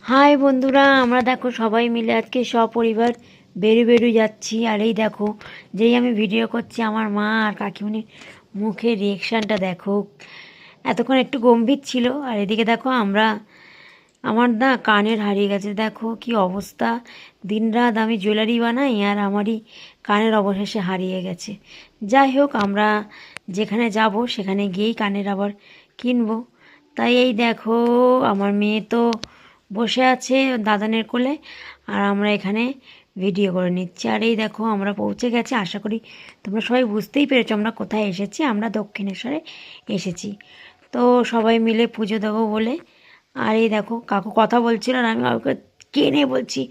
High বন্ধুরা, আমরা দেখো সবাই মিলে আজকে সপরিবার বেরু যাচ্ছি। আর এই দেখো, যেই আমি ভিডিও করছি আমার মা আর কাকিমণির মুখের রিয়েকশানটা দেখো। এতক্ষণ একটু গম্ভীর ছিল, আর এদিকে দেখো আমার না কানের হারিয়ে গেছে। দেখো কি অবস্থা, দিনরাত আমি জুয়েলারি বানাই আর আমারই কানের অবশেষে হারিয়ে গেছে। যাই হোক, আমরা যেখানে যাব সেখানে গিয়েই কানের আবার কিনবো। তাই এই দেখো, আমার মেয়ে তো বসে আছে দাদানের কোলে, আর আমরা এখানে ভিডিও করে নিচ্ছি। আর এই দেখো, আমরা পৌঁছে গেছি। আশা করি তোমরা সবাই বুঝতেই পেরেছো আমরা কোথায় এসেছি। আমরা দক্ষিণেশ্বরে এসেছি। তো সবাই মিলে পুজো দেবো বলে। আর এই দেখো, কাকু কথা বলছিল আর আমি কাকুকে কেনে বলছি,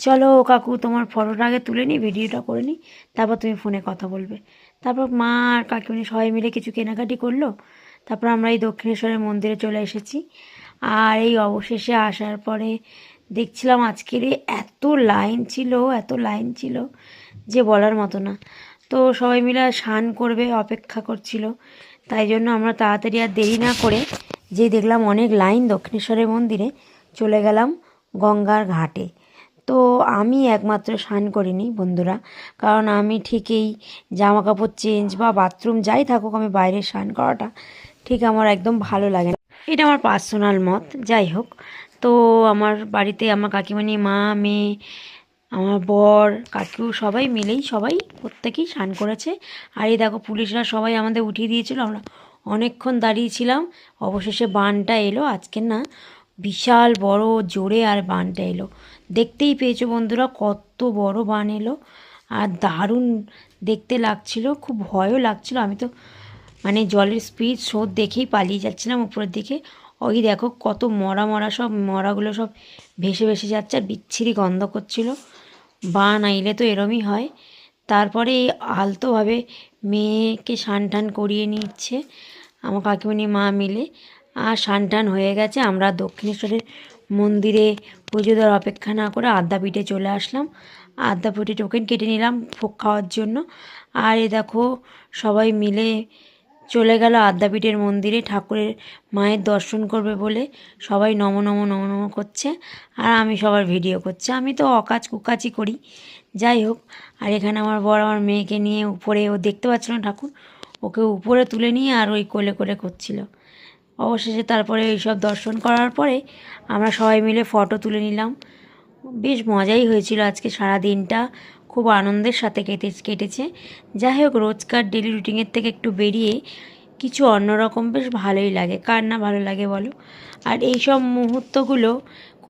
চলো কাকু তোমার ফটোটা আগে তুলে নিই, ভিডিওটা করে নিই, তারপর তুমি ফোনে কথা বলবে। তারপর মা আর কাকিমণি সবাই মিলে কিছু কেনাকাটি করলো। তারপর আমরা এই দক্ষিণেশ্বরের মন্দিরে চলে এসেছি। আর এই অবশেষে আসার পরে দেখছিলাম আজকের এত লাইন ছিল, এত লাইন ছিল যে বলার মতো না। তো সবাই মিলে স্নান করবে অপেক্ষা করছিল, তাই জন্য আমরা তাড়াতাড়ি আর দেরি না করে, যে দেখলাম অনেক লাইন দক্ষিণেশ্বরের মন্দিরে, চলে গেলাম গঙ্গার ঘাটে। তো আমি একমাত্র স্নান করিনি বন্ধুরা, কারণ আমি ঠিকই জামা কাপড় চেঞ্জ বা বাথরুম যাই থাকুক, আমি বাইরে স্নান করাটা ঠিক আমার একদম ভালো লাগে না। এটা আমার পার্সোনাল মত। যাই হোক, তো আমার বাড়িতে আমার কাকিমানি, মা, মেয়ে, আমার বর, কাকু সবাই মিলেই সবাই প্রত্যেকেই স্নান করেছে। আর এই দেখো, পুলিশরা সবাই আমাদের উঠিয়ে দিয়েছিল, আমরা অনেকক্ষণ দাঁড়িয়েছিলাম। অবশেষে বানটা এলো আজকে, না বিশাল বড় জোরে আর বানটা এলো। দেখতেই পেয়েছো বন্ধুরা, কত বড় বান এলো, আর দারুণ দেখতে লাগছিল, খুব ভয়ও লাগছিল। আমি তো মানে জলের স্পিড স্রোত দেখেই পালিয়ে যাচ্ছিলাম উপরের দিকে। ওই দেখো কত মরা মরা, সব মরাগুলো সব ভেসে ভেসে যাচ্ছে আর বিচ্ছিরি গন্ধ করছিল। বান আইলে তো এরমই হয়। তারপরে এই আলতোভাবে মেয়েকে স্নান টান করিয়ে নিচ্ছে আমার কাকিমণি, মা মিলে। আর স্নান টান হয়ে গেছে, আমরা দক্ষিণেশ্বরের মন্দিরে পুজো দেওয়ার অপেক্ষা না করে আদ্যাপীঠে চলে আসলাম। আদ্যাপীঠে টোকেন কেটে নিলাম ভোগ খাওয়ার জন্য। আর এ দেখো, সবাই মিলে চলে গেল আদ্যাপীঠের মন্দিরে, ঠাকুরের মায়ের দর্শন করবে বলে সবাই নম নম নম নম করছে, আর আমি সবার ভিডিও করছি। আমি তো অকাজ কুকাজই করি। যাই হোক, আর এখানে আমার বর আমার মেয়েকে নিয়ে উপরে, ও দেখতে পাচ্ছিল না ঠাকুর, ওকে উপরে তুলে নিয়ে আর ওই কোলে কোলে করছিল। অবশেষে তারপরে এইসব দর্শন করার পরে আমরা সবাই মিলে ফটো তুলে নিলাম। বেশ মজাই হয়েছিল আজকে সারা দিনটা, খুব আনন্দের সাথে কেটেছে। যাই হোক, রোজকার ডেলি রুটিনের থেকে একটু বেরিয়ে কিছু অন্যরকম বেশ ভালোই লাগে, কার না ভালো লাগে বলো। আর এই সব মুহূর্তগুলো